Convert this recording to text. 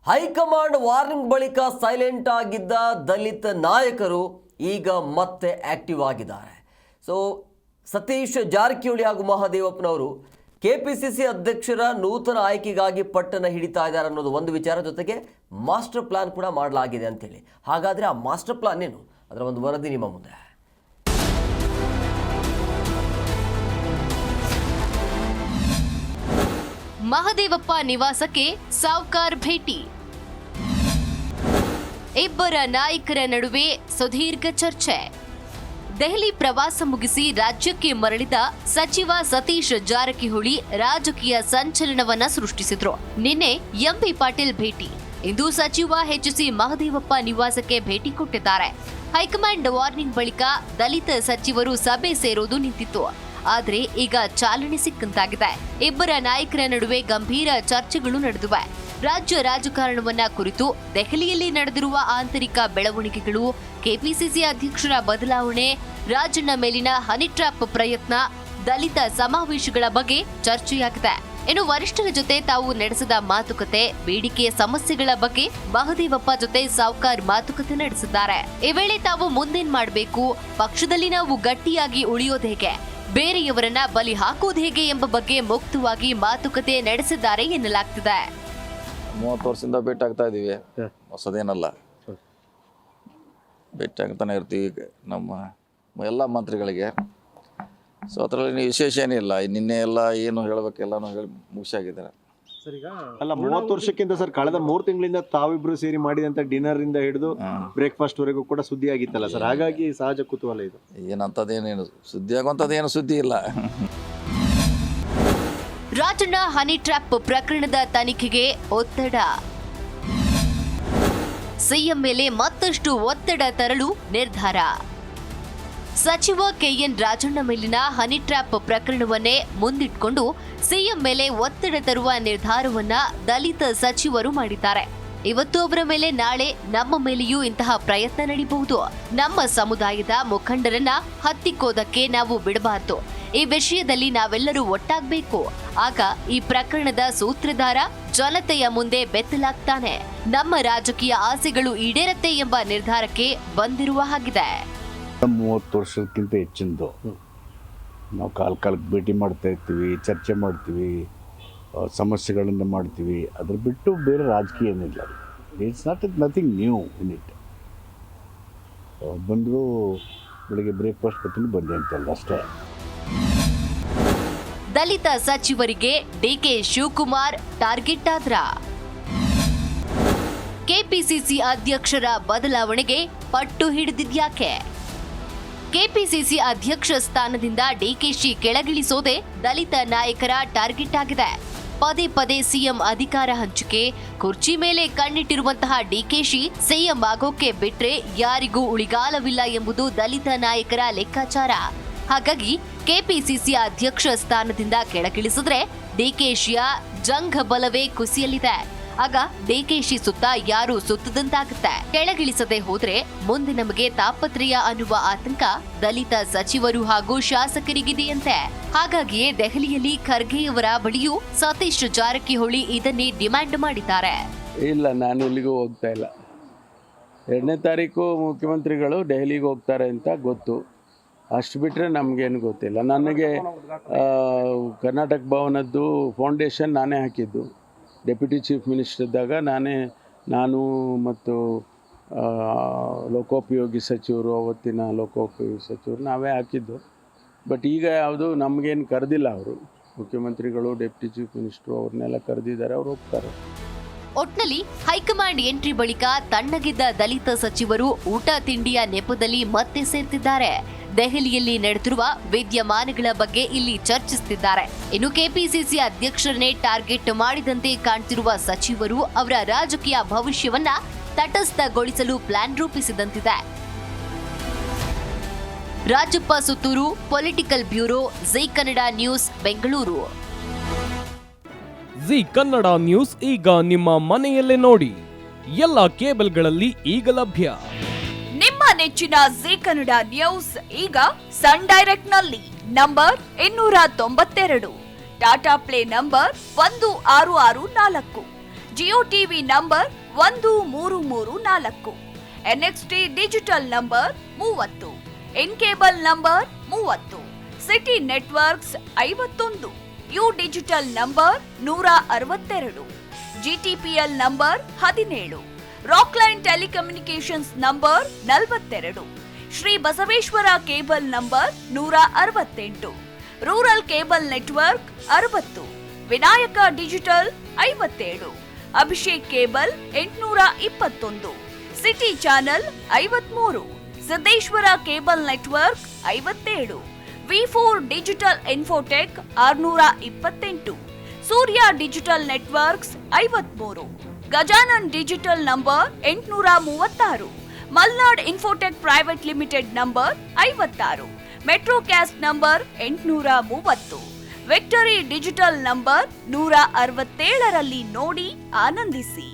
High command warning ಬಳಿಕ silent ಆಗಿದ್ದ ದಲಿತ ನಾಯಕರು ಈಗ ಮತ್ತೆ ಆಕ್ಟಿವ್ ಆಗಿದ್ದಾರೆ. ಸೊ ಸತೀಶ್ ಜಾರಕಿಹೊಳಿ ಹಾಗೂ ಮಹದೇವಪ್ಪನವರು ಕೆಪಿಸಿಸಿ ಅಧ್ಯಕ್ಷರ ನೂತನ ಆಯ್ಕೆಗಾಗಿ ಪಟ್ಟನ್ನು ಹಿಡಿತಾ ಇದ್ದಾರೆ ಅನ್ನೋದು ಒಂದು ವಿಚಾರ. ಜೊತೆಗೆ ಮಾಸ್ಟರ್ ಪ್ಲಾನ್ ಕೂಡ ಮಾಡಲಾಗಿದೆ ಅಂತೇಳಿ. ಹಾಗಾದರೆ ಆ ಮಾಸ್ಟರ್ ಪ್ಲಾನ್ ಏನು? ಅದರ ಒಂದು ವರದಿ ನಿಮ್ಮ ಮುಂದೆ. ಮಹದೇವಪ್ಪ ನಿವಾಸಕ್ಕೆ ಸಾವ್ಕಾರ್ ಭೇಟಿ. ಇಬ್ಬರ ನಾಯಕರ ನಡುವೆ ಸುದೀರ್ಘ ಚರ್ಚೆ. ದೆಹಲಿ ಪ್ರವಾಸ ಮುಗಿಸಿ ರಾಜ್ಯಕ್ಕೆ ಮರಳಿದ ಸಚಿವ ಸತೀಶ್ ಜಾರಕಿಹೊಳಿ ರಾಜಕೀಯ ಸಂಚಲನವನ್ನ ಸೃಷ್ಟಿಸಿದ್ರು. ನಿನ್ನೆ ಎಂಬಿ ಪಾಟೀಲ್ ಭೇಟಿ. ಇಂದು ಸಚಿವ ಎಚ್.ಸಿ. ಮಹದೇವಪ್ಪ ನಿವಾಸಕ್ಕೆ ಭೇಟಿ ಕೊಟ್ಟಿದ್ದಾರೆ. ಹೈಕಮಾಂಡ್ ವಾರ್ನಿಂಗ್ ಬಳಿಕ ದಲಿತ ಸಚಿವರು ಸಭೆ ಸೇರೋದು ನಿಂತಿತ್ತು. ಆದ್ರೆ ಈಗ ಚಾಲನೆ ಸಿಕ್ಕಂತಾಗಿದೆ. ಇಬ್ಬರ ನಾಯಕರ ನಡುವೆ ಗಂಭೀರ ಚರ್ಚೆಗಳು ನಡೆದಿವೆ. ರಾಜ್ಯ ರಾಜಕಾರಣವನ್ನ ಕುರಿತು ದೆಹಲಿಯಲ್ಲಿ ನಡೆದಿರುವ ಆಂತರಿಕ ಬೆಳವಣಿಗೆಗಳು, ಕೆಪಿಸಿಸಿ ಅಧ್ಯಕ್ಷರ ಬದಲಾವಣೆ, ರಾಜಣ್ಣ ಮೇಲಿನ ಹನಿ ಟ್ರ್ಯಾಪ್ ಪ್ರಯತ್ನ, ದಲಿತ ಸಮಾವೇಶಗಳ ಬಗ್ಗೆ ಚರ್ಚೆಯಾಗಿದೆ. ಇನ್ನು ವರಿಷ್ಠರ ಜೊತೆ ತಾವು ನಡೆಸಿದ ಮಾತುಕತೆ, ಬೇಡಿಕೆಯ ಸಮಸ್ಯೆಗಳ ಬಗ್ಗೆ ಮಹದೇವಪ್ಪ ಜೊತೆ ಸಾವ್ಕಾರ್ ಮಾತುಕತೆ ನಡೆಸಿದ್ದಾರೆ. ಈ ವೇಳೆ ತಾವು ಮುಂದೇನ್ ಮಾಡಬೇಕು, ಪಕ್ಷದಲ್ಲಿ ನಾವು ಗಟ್ಟಿಯಾಗಿ ಉಳಿಯೋದು ಹೇಗೆ, ಬೇರೆಯವರನ್ನ ಬಲಿ ಹಾಕೋದು ಹೇಗೆ ಎಂಬ ಬಗ್ಗೆ ಮುಕ್ತವಾಗಿ ಮಾತುಕತೆ ನಡೆಸಿದ್ದಾರೆ ಎನ್ನಲಾಗ್ತಿದೆ. 30 ವರ್ಷದಿಂದ ಭೇಟಿ ಆಗ್ತಾ ಇದ್ದೀವಿ, ಹೊಸದೇನಲ್ಲ. ಭೇಟಿ ಆಗ್ತಾನೆ ಇರ್ತೀವಿ ನಮ್ಮ ಎಲ್ಲ ಮಂತ್ರಿಗಳಿಗೆ. ಸೊ ಅದರಲ್ಲಿ ವಿಶೇಷ ಏನಿಲ್ಲ. ನಿನ್ನೆ ಎಲ್ಲ ಏನು ಹೇಳಬೇಕೆಲ್ಲನೂ ಹೇಳಿ ಮುಗಿಸಾಗಿದ್ದಾರೆ. ಅಲ್ಲ 30 ವರ್ಷಕ್ಕಿಂತ ಸರ್ ಕಳೆದ 3 ತಿಂಗಳಿಂದ ತಾವಿಬ್ರು ಸೇರಿ ಮಾಡಿದಂತ ಡಿನ್ನರ್ ಇಂದ ಹಿಡಿದು ಬ್ರೇಕ್ಫಾಸ್ಟ್ ವರೆಗೂ ಕೂಡ ಸುದ್ದಿ ಆಗಿತ್ತಲ್ಲ ಸರ್, ಹಾಗಾಗಿ ಸಹಜ ಕುತೂಹಲ ಇದು. ಏನಂತದೇನೇನು ಸುದ್ದಿ ಆಗುವಂಥದ್ದೇನು ಸುದ್ದಿ ಇಲ್ಲ. ರಾಜಣ್ಣ ಹನಿ ಟ್ರ್ಯಾಪ್ ಪ್ರಕರಣದ ತನಿಖೆಗೆ ಒತ್ತಡ. ಸಿಎಂ ಮೇಲೆ ಮತ್ತಷ್ಟು ಒತ್ತಡ ತರಲು ನಿರ್ಧಾರ. ಸಚಿವ ಕೆಎನ್ ರಾಜಣ್ಣ ಮೇಲಿನ ಹನಿ ಟ್ರ್ಯಾಪ್ ಪ್ರಕರಣವನ್ನೇ ಮುಂದಿಟ್ಕೊಂಡು ಸಿಎಂ ಮೇಲೆ ಒತ್ತಡ ತರುವ ನಿರ್ಧಾರವನ್ನ ದಲಿತ ಸಚಿವರು ಮಾಡಿದ್ದಾರೆ. ಇವತ್ತು ಅವರ ಮೇಲೆ, ನಾಳೆ ನಮ್ಮ ಮೇಲೆಯೂ ಇಂತಹ ಪ್ರಯತ್ನ ನಡೀಬಹುದು. ನಮ್ಮ ಸಮುದಾಯದ ಮುಖಂಡರನ್ನ ಹತ್ತಿಕ್ಕೋದಕ್ಕೆ ನಾವು ಬಿಡಬಾರದು. ಈ ವಿಷಯದಲ್ಲಿ ನಾವೆಲ್ಲರೂ ಒಟ್ಟಾಗಬೇಕು. ಆಗ ಈ ಪ್ರಕರಣದ ಸೂತ್ರಧಾರ ಜನತೆಯ ಮುಂದೆ ಬೆತ್ತಲಾಗ್ತಾನೆ. ನಮ್ಮ ರಾಜಕೀಯ ಆಸೆಗಳು ಈಡೇರತ್ತೆ ಎಂಬ ನಿರ್ಧಾರಕ್ಕೆ ಬಂದಿರುವ ಹಾಗಿದೆ. 30 ವರ್ಷಕ್ಕಿಂತ ಹೆಚ್ಚಿಂದು ನಾವು ಕಾಲಕ್ಕೆ ಭೇಟಿ ಮಾಡ್ತಾ ಇರ್ತೀವಿ, ಚರ್ಚೆ ಮಾಡ್ತೀವಿ, ಸಮಸ್ಯೆಗಳನ್ನು ಮಾಡ್ತೀವಿ. ಅದ್ರ ಬಿಟ್ಟು ಬೇರೆ ರಾಜಕೀಯ ಏನಿಲ್ಲ. It's nothing new in it. ಬಂದರು ಬೆಳಿಗ್ಗೆ ಬ್ರೇಕ್ಫಾಸ್ಟ್ ಕೊಟ್ಟು ಬಂದೆ ಅಂತಲ್ಲ ಅಷ್ಟೇ. ದಲಿತ ಸಚಿವರಿಗೆ ಡಿಕೆ ಶಿವಕುಮಾರ್ ಟಾರ್ಗೆಟ್ ಆದ್ರ. ಕೆಪಿಸಿಸಿ ಅಧ್ಯಕ್ಷರ ಬದಲಾವಣೆಗೆ ಪಟ್ಟು ಹಿಡಿದಿದ್ಯಾಕೆ? ಕೆಪಿಸಿಸಿ ಅಧ್ಯಕ್ಷ ಸ್ಥಾನದಿಂದ ಡಿಕೆಶಿ ಕೆಳಗಿಳಿಸೋದೇ ದಲಿತ ನಾಯಕರ ಟಾರ್ಗೆಟ್ ಆಗಿದೆ. ಪದೇ ಪದೇ ಸಿಎಂ ಅಧಿಕಾರ ಹಂಚಿಕೆ, ಕುರ್ಚಿ ಮೇಲೆ ಕಣ್ಣಿಟ್ಟಿರುವಂತಹ ಡಿಕೆಶಿ ಸಿಎಂ ಆಗೋಕೆ ಬಿಟ್ರೆ ಯಾರಿಗೂ ಉಳಿಗಾಲವಿಲ್ಲ ಎಂಬುದು ದಲಿತ ನಾಯಕರ ಲೆಕ್ಕಾಚಾರ. ಹಾಗಾಗಿ ಕೆಪಿಸಿಸಿ ಅಧ್ಯಕ್ಷ ಸ್ಥಾನದಿಂದ ಕೆಳಗಿಳಿಸಿದ್ರೆ ಡಿಕೆಶಿಯ ಜಂಘ ಬಲವೇ ಕುಸಿಯಲಿದೆ. ಆಗ ಡಿಕೆಶಿ ಸುತ್ತ ಯಾರು ಸುತ್ತದಂತಾಗುತ್ತೆ. ಕೆಳಗಿಳಿಸದೆ ಹೋದ್ರೆ ಮುಂದೆ ನಮಗೆ ತಾಪತ್ರಯ ಅನ್ನುವ ಆತಂಕ ದಲಿತ ಸಚಿವರು ಹಾಗೂ ಶಾಸಕರಿಗಿದೆಯಂತೆ. ಹಾಗಾಗಿಯೇ ದೆಹಲಿಯಲ್ಲಿ ಖರ್ಗೆಯವರ ಬಳಿಯೂ ಸತೀಶ್ ಜಾರಕಿಹೊಳಿ ಇದನ್ನೇ ಡಿಮ್ಯಾಂಡ್ ಮಾಡಿದ್ದಾರೆ. ಇಲ್ಲ, ನಾನು ಎಲ್ಲಿಗೂ ಹೋಗ್ತಾ ಇಲ್ಲ. 2ನೇ ತಾರೀಕು ಮುಖ್ಯಮಂತ್ರಿಗಳು ದೆಹಲಿಗೆ ಹೋಗ್ತಾರೆ ಅಂತ ಗೊತ್ತು. ಅಷ್ಟು ಬಿಟ್ಟರೆ ನಮಗೇನು ಗೊತ್ತಿಲ್ಲ. ನನಗೆ ಕರ್ನಾಟಕ ಭವನದ್ದು ಫೌಂಡೇಶನ್ ನಾನೇ ಹಾಕಿದ್ದು. ಡೆಪ್ಯೂಟಿ ಚೀಫ್ ಮಿನಿಸ್ಟರ್ ಇದ್ದಾಗ ನಾನು ಮತ್ತು ಲೋಕೋಪಯೋಗಿ ಸಚಿವರು, ಅವತ್ತಿನ ಲೋಕೋಪಯೋಗಿ ಸಚಿವರು ನಾವೇ ಹಾಕಿದ್ದು. ಬಟ್ ಈಗ ಯಾವುದು ನಮಗೇನು ಕರೆದಿಲ್ಲ. ಅವರು ಮುಖ್ಯಮಂತ್ರಿಗಳು, ಡೆಪ್ಯೂಟಿ ಚೀಫ್ ಮಿನಿಸ್ಟ್ರು ಅವ್ರನ್ನೆಲ್ಲ ಕರೆದಿದ್ದಾರೆ, ಅವ್ರು ಹೋಗ್ತಾರೆ. ಒಟ್ನಲ್ಲಿ ಹೈಕಮಾಂಡ್ ಎಂಟ್ರಿ ಬಳಿಕ ತಣ್ಣಗಿದ್ದ ದಲಿತ ಸಚಿವರು ಊಟ ತಿಂಡಿಯ ನೆಪದಲ್ಲಿ ಮತ್ತೆ ಸೇರ್ತಿದ್ದಾರೆ. ದೆಹಲಿಯಲ್ಲಿ ನಡೆದಿರುವ ವಿದ್ಯಮಾನಗಳ ಬಗ್ಗೆ ಇಲ್ಲಿ ಚರ್ಚಿಸುತ್ತಿದ್ದಾರೆ. ಇನ್ನು ಕೆಪಿಸಿಸಿ ಅಧ್ಯಕ್ಷರನ್ನೇ ಟಾರ್ಗೆಟ್ ಮಾಡಿದಂತೆ ಕಾಣ್ತಿರುವ ಸಚಿವರು ಅವರ ರಾಜಕೀಯ ಭವಿಷ್ಯವನ್ನ ತಟಸ್ಥಗೊಳಿಸಲು ಪ್ಲಾನ್ ರೂಪಿಸಿದಂತಿದೆ. Rajappa Sutturu, political bureau, Zee Kannada news, Bengaluru. Zee Kannada news ಈಗ ನಿಮ್ಮ ಮನೆಯಲ್ಲೇ ನೋಡಿ. ಎಲ್ಲ ಕೇಬಲ್ಗಳಲ್ಲಿ ಈಗ ಲಭ್ಯ. ನಿಮ್ಮ ನೆಚ್ಚಿನ ಜಿ ಕನ್ನಡ ನ್ಯೂಸ್ ಈಗ ಸನ್ ಡೈರೆಕ್ಟ್ ನಲ್ಲಿ number 292, Tata play number 1664, Jio TV number 1334, NXT digital number 30, in cable number 30, city networks 51, U digital number 162, GTPL number 17, Rockline telecommunications number 42, Shri Basaveshwara cable number 168, rural cable network 60, Vinayaka digital 57, Abhishek cable 821, city channel 53, Siddeshwara cable network 57, V4 digital Infotech 628, Surya digital networks 53, Gajanan digital number 836, Malnad Infotech private limited number 56, Metrocast number 830, Victory digital number 167ರಲ್ಲಿ ನೋಡಿ ಆನಂದಿಸಿ.